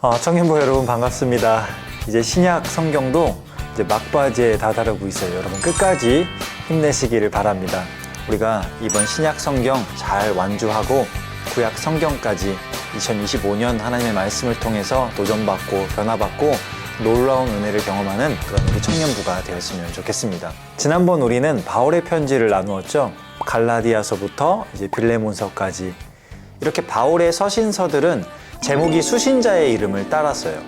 청년부 여러분 반갑습니다. 이제 신약 성경도 이제 막바지에 다다르고 있어요. 여러분 끝까지 힘내시기를 바랍니다. 우리가 이번 신약 성경 잘 완주하고 구약 성경까지 2025년 하나님의 말씀을 통해서 도전받고 변화받고 놀라운 은혜를 경험하는 그런 우리 청년부가 되었으면 좋겠습니다. 지난번 우리는 바울의 편지를 나누었죠. 갈라디아서부터 이제 빌레몬서까지 이렇게 바울의 서신서들은 제목이 수신자의 이름을 따랐어요.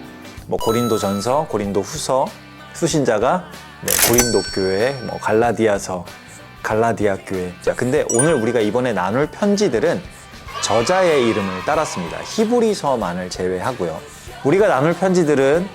고린도전서, 고린도후서, 수신자가 고린도 교회, 갈라디아서, 갈라디아 교회. 자, 근데 오늘 우리가 이번에 나눌 편지들은 저자의 이름을 따랐습니다. 히브리서만을 제외하고요. 우리가 나눌 편지들은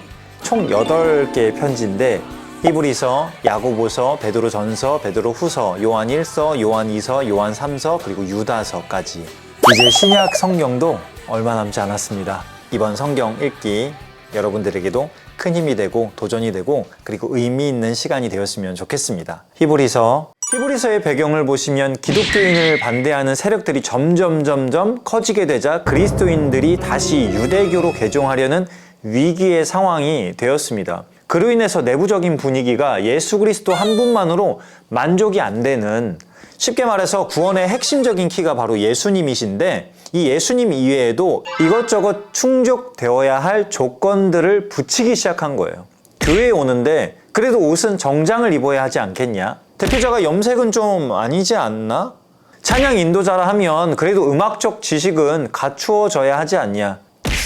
총 8개의 편지인데 히브리서, 야고보서, 베드로전서, 베드로후서, 요한 1서, 요한 2서, 요한 3서, 그리고 유다서까지. 이제 신약 성경도 얼마 남지 않았습니다. 이번 성경 읽기 여러분들에게도 큰 힘이 되고 도전이 되고 그리고 의미 있는 시간이 되었으면 좋겠습니다. 히브리서의 배경을 보시면 기독교인을 반대하는 세력들이 점점 커지게 되자 그리스도인들이 다시 유대교로 개종하려는 위기의 상황이 되었습니다. 그로 인해서 내부적인 분위기가 예수 그리스도 한 분만으로 만족이 안 되는, 쉽게 말해서 구원의 핵심적인 키가 바로 예수님이신데 이 예수님 이외에도 이것저것 충족되어야 할 조건들을 붙이기 시작한 거예요. 교회에 오는데 그래도 옷은 정장을 입어야 하지 않겠냐? 대표자가 염색은 좀 아니지 않나? 찬양 인도자라 하면 그래도 음악적 지식은 갖추어져야 하지 않냐?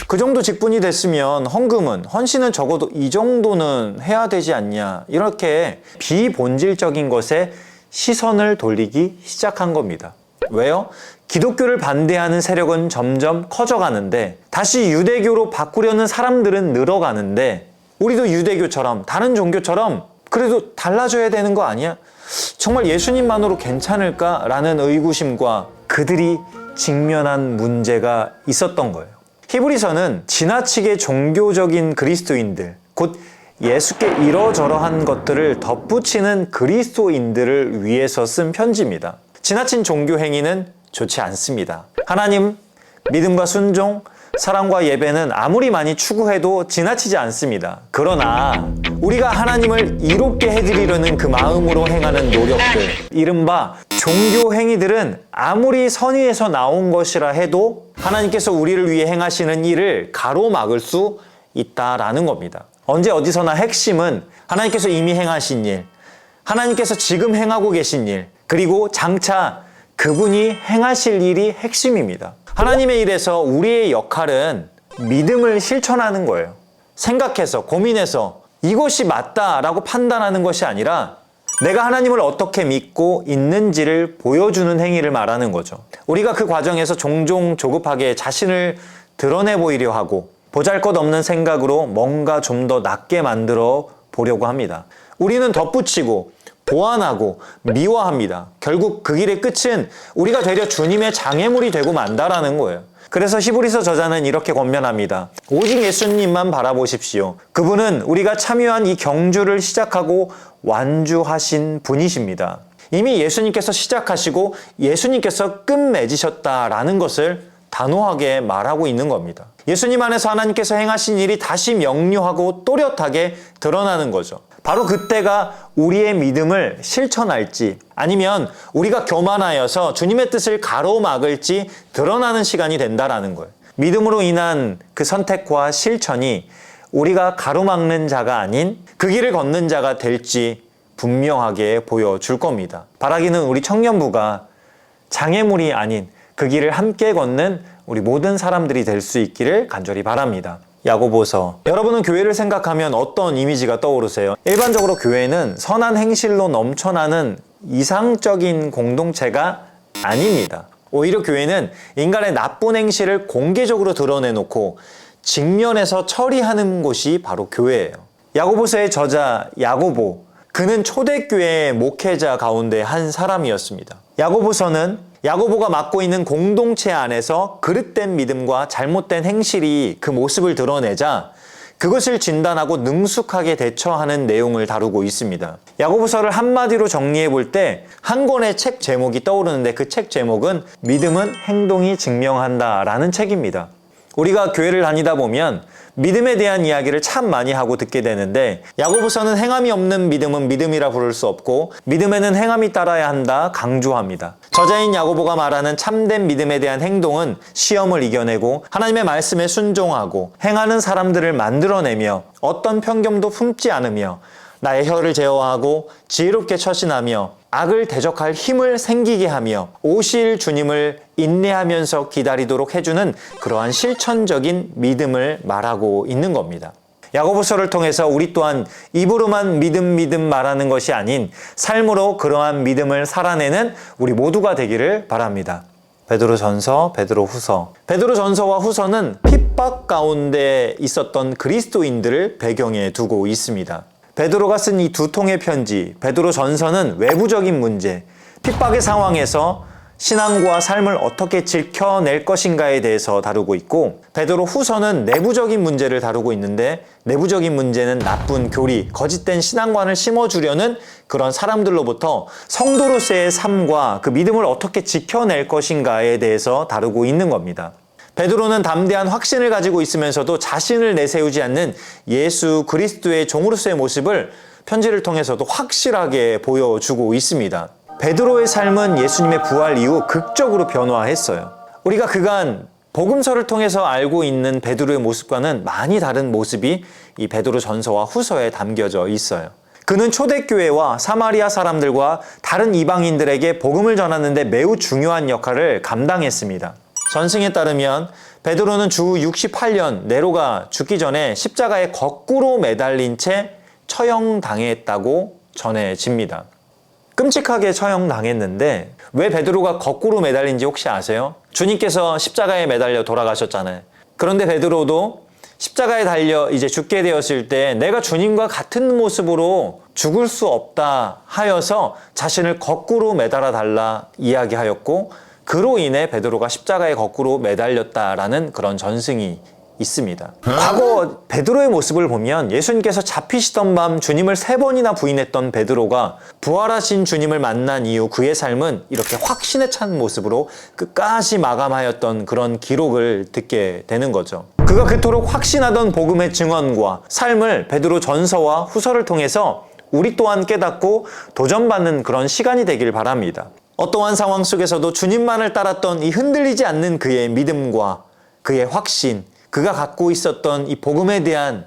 그 정도 직분이 됐으면 헌신은 적어도 이 정도는 해야 되지 않냐? 이렇게 비본질적인 것에 시선을 돌리기 시작한 겁니다. 왜요? 기독교를 반대하는 세력은 점점 커져가는데 다시 유대교로 바꾸려는 사람들은 늘어가는데 우리도 유대교처럼 다른 종교처럼 그래도 달라져야 되는 거 아니야? 정말 예수님만으로 괜찮을까라는 의구심과 그들이 직면한 문제가 있었던 거예요. 히브리서는 지나치게 종교적인 그리스도인들, 곧 예수께 이러저러한 것들을 덧붙이는 그리스도인들을 위해서 쓴 편지입니다. 지나친 종교 행위는 좋지 않습니다. 하나님, 믿음과 순종, 사랑과 예배는 아무리 많이 추구해도 지나치지 않습니다. 그러나 우리가 하나님을 이롭게 해드리려는 그 마음으로 행하는 노력들, 이른바 종교 행위들은 아무리 선의에서 나온 것이라 해도 하나님께서 우리를 위해 행하시는 일을 가로막을 수 있다라는 겁니다. 언제 어디서나 핵심은 하나님께서 이미 행하신 일, 하나님께서 지금 행하고 계신 일, 그리고 장차 그분이 행하실 일이 핵심입니다. 하나님의 일에서 우리의 역할은 믿음을 실천하는 거예요. 생각해서, 고민해서 이것이 맞다라고 판단하는 것이 아니라 내가 하나님을 어떻게 믿고 있는지를 보여주는 행위를 말하는 거죠. 우리가 그 과정에서 종종 조급하게 자신을 드러내 보이려 하고 보잘것없는 생각으로 뭔가 좀 더 낫게 만들어 보려고 합니다. 우리는 덧붙이고 보완하고 미화합니다. 결국 그 길의 끝은 우리가 되려 주님의 장애물이 되고 만다라는 거예요. 그래서 히브리서 저자는 이렇게 권면합니다. 오직 예수님만 바라보십시오. 그분은 우리가 참여한 이 경주를 시작하고 완주하신 분이십니다. 이미 예수님께서 시작하시고 예수님께서 끝맺으셨다라는 것을 단호하게 말하고 있는 겁니다. 예수님 안에서 하나님께서 행하신 일이 다시 명료하고 또렷하게 드러나는 거죠. 바로 그때가 우리의 믿음을 실천할지 아니면 우리가 교만하여서 주님의 뜻을 가로막을지 드러나는 시간이 된다라는 거예요. 믿음으로 인한 그 선택과 실천이 우리가 가로막는 자가 아닌 그 길을 걷는 자가 될지 분명하게 보여줄 겁니다. 바라기는 우리 청년부가 장애물이 아닌 그 길을 함께 걷는 우리 모든 사람들이 될 수 있기를 간절히 바랍니다. 야고보서. 여러분은 교회를 생각하면 어떤 이미지가 떠오르세요? 일반적으로 교회는 선한 행실로 넘쳐나는 이상적인 공동체가 아닙니다. 오히려 교회는 인간의 나쁜 행실을 공개적으로 드러내놓고 직면해서 처리하는 곳이 바로 교회예요. 야고보서의 저자 야고보, 그는 초대교회의 목회자 가운데 한 사람이었습니다. 야고보가 맡고 있는 공동체 안에서 그릇된 믿음과 잘못된 행실이 그 모습을 드러내자 그것을 진단하고 능숙하게 대처하는 내용을 다루고 있습니다. 야고보서를 한마디로 정리해 볼 때 한 권의 책 제목이 떠오르는데 그 책 제목은 믿음은 행동이 증명한다 라는 책입니다. 우리가 교회를 다니다 보면 믿음에 대한 이야기를 참 많이 하고 듣게 되는데, 야고보서는 행함이 없는 믿음은 믿음이라 부를 수 없고 믿음에는 행함이 따라야 한다 강조합니다. 저자인 야고보가 말하는 참된 믿음에 대한 행동은 시험을 이겨내고 하나님의 말씀에 순종하고 행하는 사람들을 만들어내며 어떤 편견도 품지 않으며 나의 혀를 제어하고 지혜롭게 처신하며 악을 대적할 힘을 생기게 하며 오실 주님을 인내하면서 기다리도록 해주는 그러한 실천적인 믿음을 말하고 있는 겁니다. 야고보서를 통해서 우리 또한 입으로만 믿음 말하는 것이 아닌 삶으로 그러한 믿음을 살아내는 우리 모두가 되기를 바랍니다. 베드로전서, 베드로후서. 베드로전서와 후서는 핍박 가운데 있었던 그리스도인들을 배경에 두고 있습니다. 베드로가 쓴 이 두 통의 편지, 베드로전서는 외부적인 문제, 핍박의 상황에서 신앙과 삶을 어떻게 지켜낼 것인가에 대해서 다루고 있고, 베드로후서는 내부적인 문제를 다루고 있는데, 내부적인 문제는 나쁜 교리, 거짓된 신앙관을 심어주려는 그런 사람들로부터 성도로서의 삶과 그 믿음을 어떻게 지켜낼 것인가에 대해서 다루고 있는 겁니다. 베드로는 담대한 확신을 가지고 있으면서도 자신을 내세우지 않는 예수 그리스도의 종으로서의 모습을 편지를 통해서도 확실하게 보여주고 있습니다. 베드로의 삶은 예수님의 부활 이후 극적으로 변화했어요. 우리가 그간 복음서를 통해서 알고 있는 베드로의 모습과는 많이 다른 모습이 이 베드로 전서와 후서에 담겨져 있어요. 그는 초대교회와 사마리아 사람들과 다른 이방인들에게 복음을 전하는데 매우 중요한 역할을 감당했습니다. 전승에 따르면 베드로는 주 68년 네로가 죽기 전에 십자가에 거꾸로 매달린 채 처형당했다고 전해집니다. 끔찍하게 처형당했는데 왜 베드로가 거꾸로 매달린지 혹시 아세요? 주님께서 십자가에 매달려 돌아가셨잖아요. 그런데 베드로도 십자가에 달려 이제 죽게 되었을 때 내가 주님과 같은 모습으로 죽을 수 없다 하여서 자신을 거꾸로 매달아 달라 이야기하였고, 그로 인해 베드로가 십자가에 거꾸로 매달렸다라는 그런 전승이 있습니다. 과거 베드로의 모습을 보면 예수님께서 잡히시던 밤 주님을 3번이나 부인했던 베드로가 부활하신 주님을 만난 이후 그의 삶은 이렇게 확신에 찬 모습으로 끝까지 마감하였던 그런 기록을 듣게 되는 거죠. 그가 그토록 확신하던 복음의 증언과 삶을 베드로 전서와 후서를 통해서 우리 또한 깨닫고 도전받는 그런 시간이 되길 바랍니다. 어떠한 상황 속에서도 주님만을 따랐던 이 흔들리지 않는 그의 믿음과 그의 확신, 그가 갖고 있었던 이 복음에 대한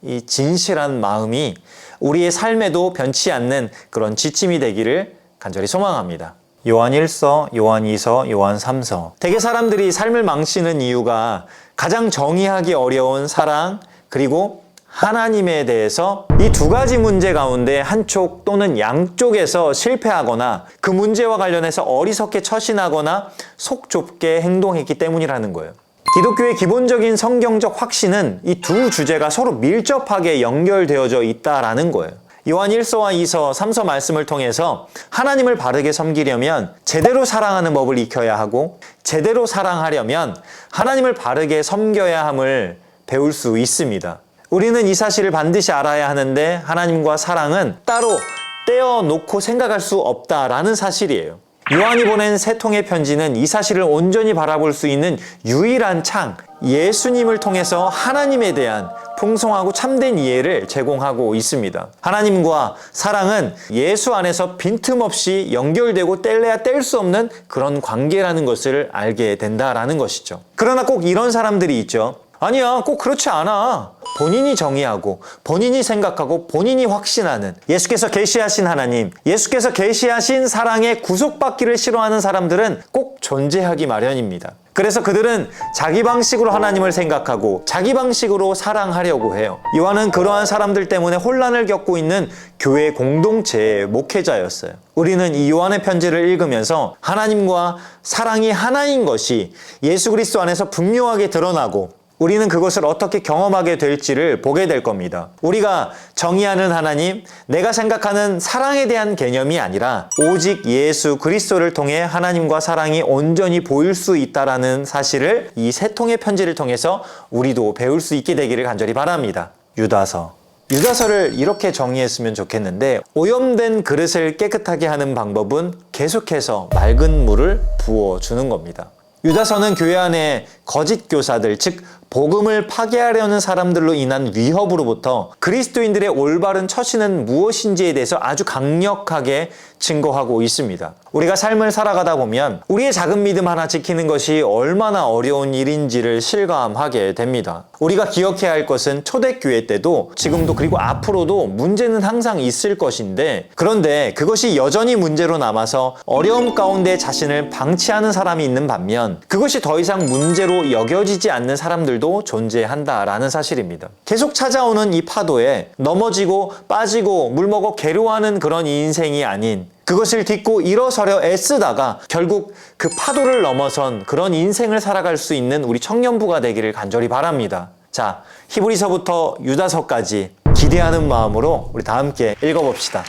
이 진실한 마음이 우리의 삶에도 변치 않는 그런 지침이 되기를 간절히 소망합니다. 요한 1서, 요한 2서, 요한 3서. 대개 사람들이 삶을 망치는 이유가 가장 정의하기 어려운 사랑, 그리고 하나님에 대해서 이 두 가지 문제 가운데 한쪽 또는 양쪽에서 실패하거나 그 문제와 관련해서 어리석게 처신하거나 속 좁게 행동했기 때문이라는 거예요. 기독교의 기본적인 성경적 확신은 이 두 주제가 서로 밀접하게 연결되어져 있다라는 거예요. 요한 1서와 2서, 3서 말씀을 통해서 하나님을 바르게 섬기려면 제대로 사랑하는 법을 익혀야 하고, 제대로 사랑하려면 하나님을 바르게 섬겨야 함을 배울 수 있습니다. 우리는 이 사실을 반드시 알아야 하는데 하나님과 사랑은 따로 떼어놓고 생각할 수 없다라는 사실이에요. 요한이 보낸 세 통의 편지는 이 사실을 온전히 바라볼 수 있는 유일한 창, 예수님을 통해서 하나님에 대한 풍성하고 참된 이해를 제공하고 있습니다. 하나님과 사랑은 예수 안에서 빈틈없이 연결되고 뗄래야 뗄 수 없는 그런 관계라는 것을 알게 된다라는 것이죠. 그러나 꼭 이런 사람들이 있죠. 아니야, 꼭 그렇지 않아. 본인이 정의하고 본인이 생각하고 본인이 확신하는 예수께서 계시하신 하나님, 예수께서 계시하신 사랑에 구속받기를 싫어하는 사람들은 꼭 존재하기 마련입니다. 그래서 그들은 자기 방식으로 하나님을 생각하고 자기 방식으로 사랑하려고 해요. 요한은 그러한 사람들 때문에 혼란을 겪고 있는 교회 공동체의 목회자였어요. 우리는 이 요한의 편지를 읽으면서 하나님과 사랑이 하나인 것이 예수 그리스도 안에서 분명하게 드러나고 우리는 그것을 어떻게 경험하게 될지를 보게 될 겁니다. 우리가 정의하는 하나님, 내가 생각하는 사랑에 대한 개념이 아니라 오직 예수 그리스도를 통해 하나님과 사랑이 온전히 보일 수 있다는 사실을 이 세 통의 편지를 통해서 우리도 배울 수 있게 되기를 간절히 바랍니다. 유다서를 이렇게 정의했으면 좋겠는데, 오염된 그릇을 깨끗하게 하는 방법은 계속해서 맑은 물을 부어주는 겁니다. 유다서는 교회 안에 거짓 교사들, 즉 복음을 파괴하려는 사람들로 인한 위협으로부터 그리스도인들의 올바른 처신은 무엇인지에 대해서 아주 강력하게 증거하고 있습니다. 우리가 삶을 살아가다 보면 우리의 작은 믿음 하나 지키는 것이 얼마나 어려운 일인지를 실감하게 됩니다. 우리가 기억해야 할 것은 초대교회 때도 지금도 그리고 앞으로도 문제는 항상 있을 것인데, 그런데 그것이 여전히 문제로 남아서 어려움 가운데 자신을 방치하는 사람이 있는 반면 그것이 더 이상 문제로 여겨지지 않는 사람들도 존재한다라는 사실입니다. 계속 찾아오는 이 파도에 넘어지고 빠지고 물먹어 괴로워하는 그런 인생이 아닌, 그것을 딛고 일어서려 애쓰다가 결국 그 파도를 넘어선 그런 인생을 살아갈 수 있는 우리 청년부가 되기를 간절히 바랍니다. 자, 히브리서부터 유다서까지 기대하는 마음으로 우리 다 함께 읽어봅시다.